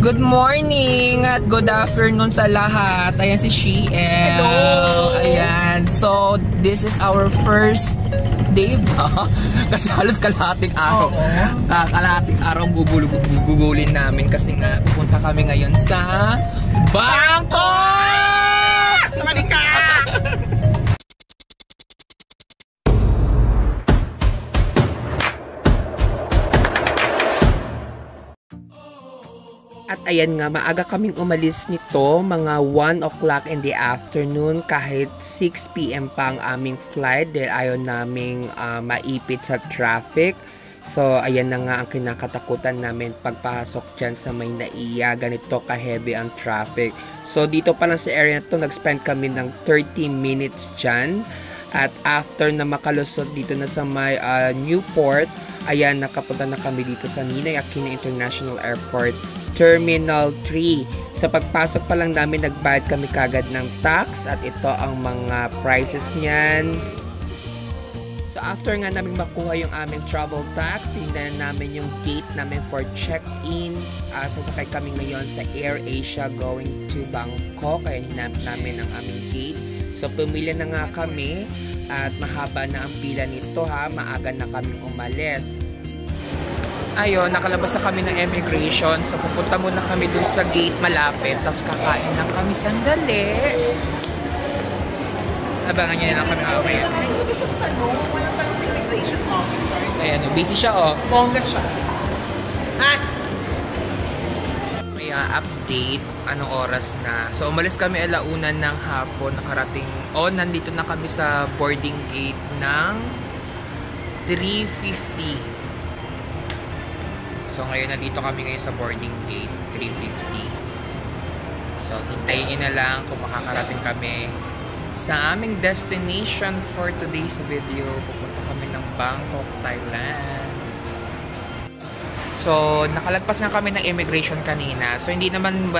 Good morning at good afternoon sa lahat. Ayan si Shiel. Hello! Ayan. So, this is our first day ba? Kasi halos kalahating araw. Kalahating araw gugulin namin kasi nga pupunta kami ngayon sa Bangkok! Samanika! At ayan nga, maaga kaming umalis nito, mga 1 o'clock in the afternoon, kahit 6 PM pa ang aming flight dahil ayaw naming maipit sa traffic. So ayan na nga ang kinakatakutan namin pagpasok dyan sa Maynaiya, ganito ka-heavy ang traffic. So dito pa lang sa area na to, nag-spend kami ng 30 minutes dyan. At after na makalusot dito na sa may Newport, ayan, nakapunta na kami dito sa Ninoy Aquino International Airport Terminal 3. Sa pagpasok pa lang namin, nagbayad kami kagad ng tax at ito ang mga prices niyan. So after nga namin makuha yung aming travel tax, tingnan namin yung gate namin for check-in. Sasakay kami ngayon sa Air Asia going to Bangkok. Kaya hinanap namin ang aming gate. So pumila na nga kami at mahaba na ang pila nito ha. Maaga na kaming umalis. Ayun, nakalabas na kami ng immigration. So, pupunta muna kami dun sa gate malapit. Tapos, kakain lang kami sandali. Abangan niya na lang kami mamaya. Ayan, busy siya, oh. Bongga siya. Ha? May update. Anong oras na. So, umalis kami alaunan ng hapon. Nakarating, nandito na kami sa boarding gate ng 3:50. So, ngayon nandito kami ngayon sa boarding gate, 3:50. So, hintayin nyo na lang kung makakarating kami sa aming destination for today's video. Pupunta kami ng Bangkok, Thailand. So, nakalagpas nga kami ng immigration kanina. So, hindi naman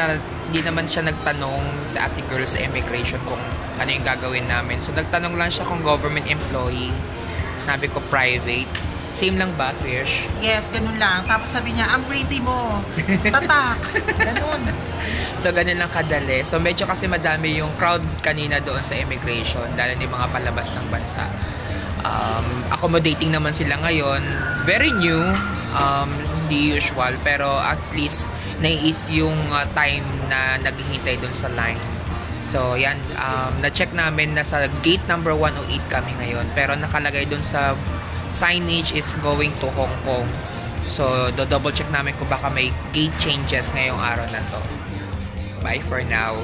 siya nagtanong sa ate girl sa immigration kung ano yung gagawin namin. So, nagtanong lang siya kung government employee. Sabi ko, private. Same lang ba, Trish? Yes, ganun lang. Tapos sabi niya, ang pretty mo. Tatak. Ganun. So, ganun lang kadali. So, medyo kasi madami yung crowd kanina doon sa immigration dahil yung mga palabas ng bansa. Accommodating naman sila ngayon. Very new. Hindi usual. Pero at least, nais yung time na naghihintay doon sa line. So, yan. Na-check namin na sa gate number 108 kami ngayon. Pero nakalagay doon sa signage is going to Hong Kong. So, double check namin kung baka may gate changes ngayong araw na to. Bye for now.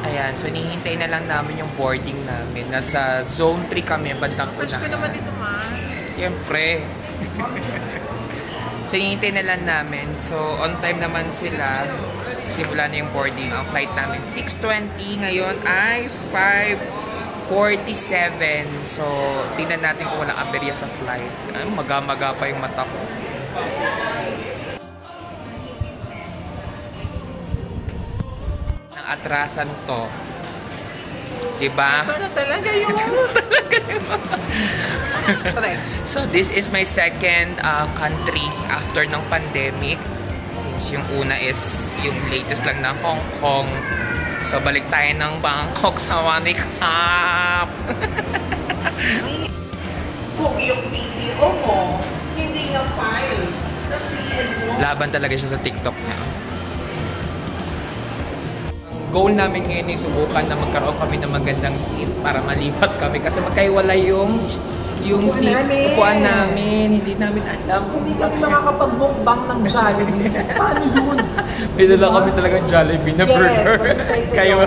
Ayan, so hinihintay na lang namin yung boarding namin. Nasa zone 3 kami, bandang unahan. Fresh ka naman dito, ma. Siyempre. So, hinihintay na lang namin. So, on time naman sila. Simula na yung boarding. Ang flight namin 6:20. Ngayon ay 5:47. So, tingnan natin kung walang aberya sa flight. Maga-maga pa yung mata ko. Ang atrasan to. Diba? Ito na talaga yun. So, this is my second country after ng pandemic. Since yung una is yung latest lang na Hong Kong. So, balik tayo ng Bangkok sa Manikap. Kung yung video mo, hindi na file. Laban talaga siya sa TikTok niya. Goal namin ngayon ay subukan na magkaroon kami ng magandang seat para malipat kami. Kasi magkaiwala yung seat upuan namin. Hindi namin alam. Hindi kami makakapag-mukbang ng Jollibee. Paano yun? May dala kami talagang Jollibee na burger. Kayo.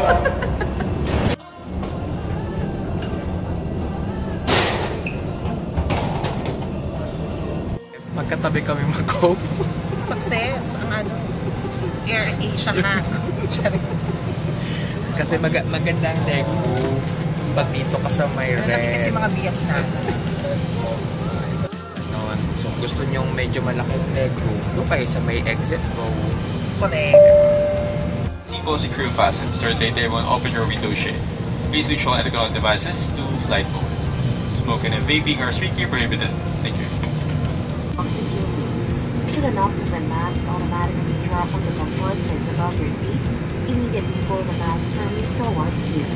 Yes, magkatabi kami mag-cope. Success ang Air Asia ka. Kasi magandang leg room pag dito ka sa may red. Malaki kasi mga bias na. So gusto nyong medyo malaking leg room, doon kayo sa may exit row. Correct. Seatbelts and crew fasten. Start day table and open your window shade. Please switch all electronic devices to flight mode. Smoking and vaping are strictly prohibited. Thank you. Should an oxygen mask automatically drop on the compartment above your seat, immediately pull the mask firmly towards you.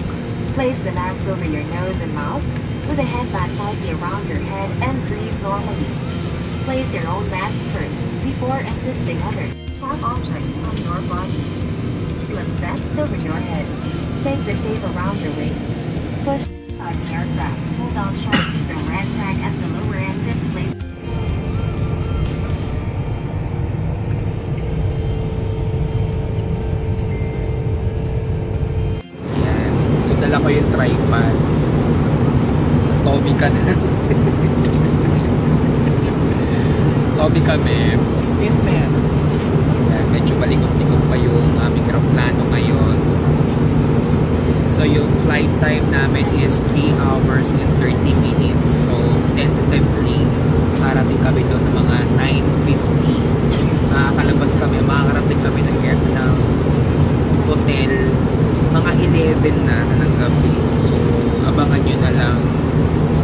Place the mask over your nose and mouth, with a headband tightly around your head and breathe normally. Place your own mask first, before assisting others. Sharp objects on your body. Slip vest over your head. Take the tape around your waist. Push on the aircraft. Hold on sharply the red tag at the lower end and place. Yan. So, dala ko yung tripod. Tommy ka na. Tommy ka, Mems. Yes, ma'am. Yan, medyo malikot-likot pa yung aming aeroplano ngayon. So, yung flight time namin is 3 hours and 30 minutes. So, tentatively, parating kami doon ng mga 9:50. Makakalabas kami, makakarating kami ng hotel, mga 11 na ng gabi. So, abangan nyo na lang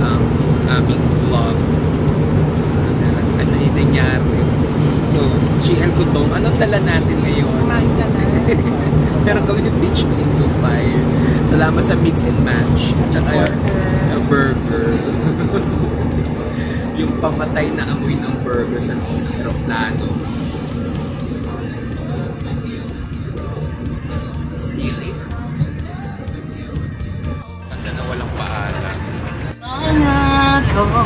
ang aming vlog. Ano yung nangyari. So, GL Kutong, anong dala natin ngayon? Kumain ka na. Meron kami yung beach mango pie. Salamat sa mix and match. At saka yung burger. Yung pamatay na amoy ng burger sa loob ng aeroplano. See you later. Ganda na walang paalam. Long ago,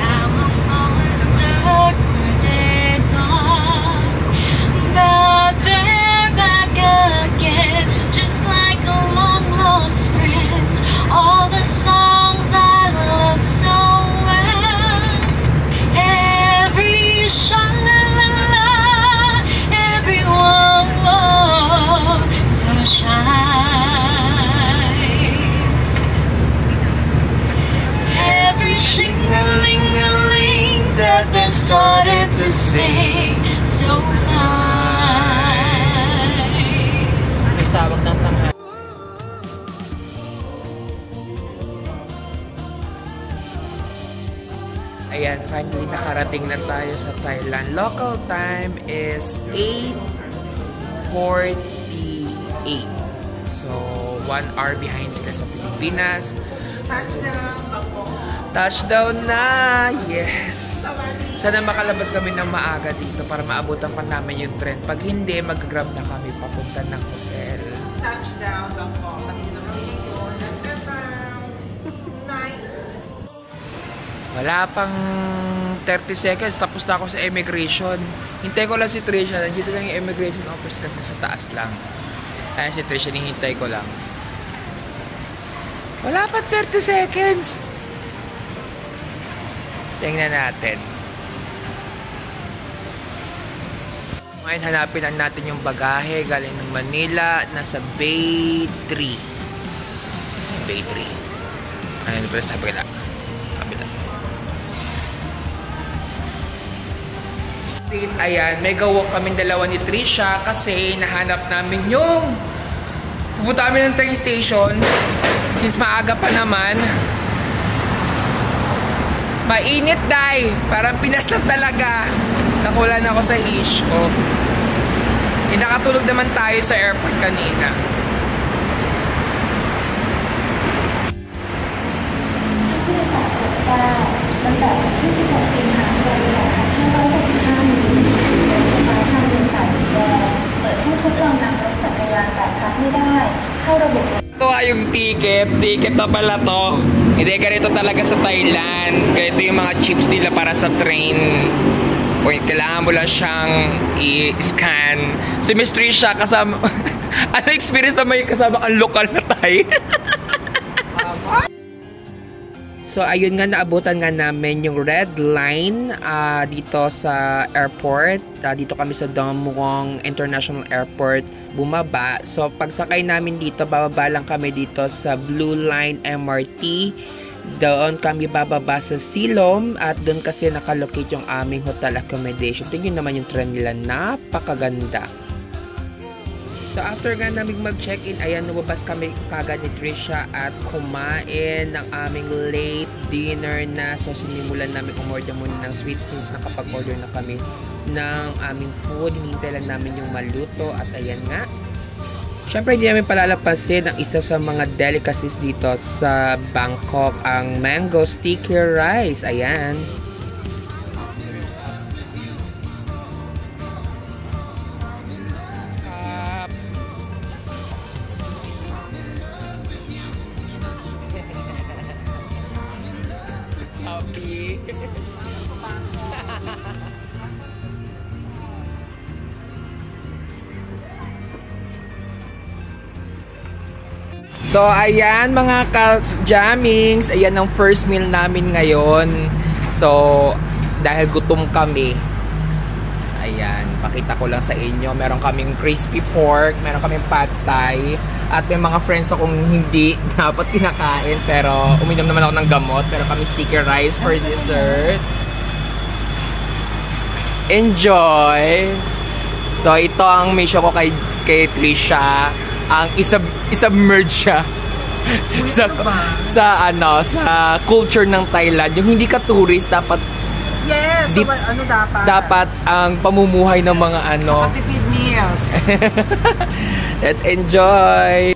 now most of the hurt were dead gone, but they're back again, just like a long lost friend. All the songs I love so well, every sha-la-la-la, every one sunshine. Every shing-a-ling-a-ling that they started to sing so high. May tawag ng tanghali. Ayan, finally nakarating na tayo sa Thailand. Local time is 8:48. So, 1 hour behind sila sa Pilipinas. Touchdown, Bangkok. Touchdown na! Yes! Sana makalabas kami ng maaga dito para maabutan pa namin yung trend. Pag hindi, mag-grab na kami papunta ng hotel. Touchdown, Bangkok. Kanina kami yun. Wala pang 30 seconds, tapos na ako sa immigration. Hintay ko lang si Trisha. Nandito lang yung immigration office kasi sa taas lang. Ayan si Trisha, hintay ko lang. Wala pa 30 seconds. Tingnan natin. Ngayon hanapin lang natin yung bagahe galing ng Manila. Nasa Bay 3. Bay 3. Ano pala sa kabila? Kabila. Ayan, mega walk kaming dalawa ni Trisha kasi nahanap namin yung pupunta kami ng train station since maaga pa naman. Mainit, day. Parang Pinas lang talaga. Nakulan ako sa ish ko. Nakatulog naman tayo sa airport kanina. Ito ay yung ticket na pala to. Hindi, ganito talaga sa Thailand. Ganito yung mga chips nila para sa train. O kailangan mo lang siyang i-scan. Si Miss Trisha kasama... ano experience naman yung kasama ang lokal na Thai? So, ayun nga, naabutan nga namin yung red line dito sa airport. Dito kami sa Don Muang International Airport bumaba. So, pagsakay namin dito, bababa lang kami dito sa Blue Line MRT. Doon kami bababa sa Silom at doon kasi nakalocate yung aming hotel accommodation. Tingnan naman yung trend nila, napakaganda. So after nga namin mag-check-in, ayan, lumabas kami kagad ni Trisha at kumain ng aming late dinner na. So sinimulan namin umorder muna ng sweet since nakapag-order na kami ng aming food. Hinihintay lang namin yung maluto at ayan nga. Siyempre hindi namin palalampasin ang isa sa mga delicacies dito sa Bangkok, ang mango sticky rice. Ayan. So, ayan mga ka-jammings, ayan ang first meal namin ngayon. So, dahil gutom kami, ayan, pakita ko lang sa inyo. Meron kaming crispy pork, meron kaming pad thai, at may mga friends akong hindi dapat kinakain, pero uminom naman ako ng gamot. Pero kami sticky rice for dessert. Enjoy! So, ito ang mission ko kay Trisha. Ang isubmerge siya sa culture ng Thailand. Yung hindi ka tourist, dapat yes, so, ano dapat ang pamumuhay ng mga so, tipid meals. Let's enjoy.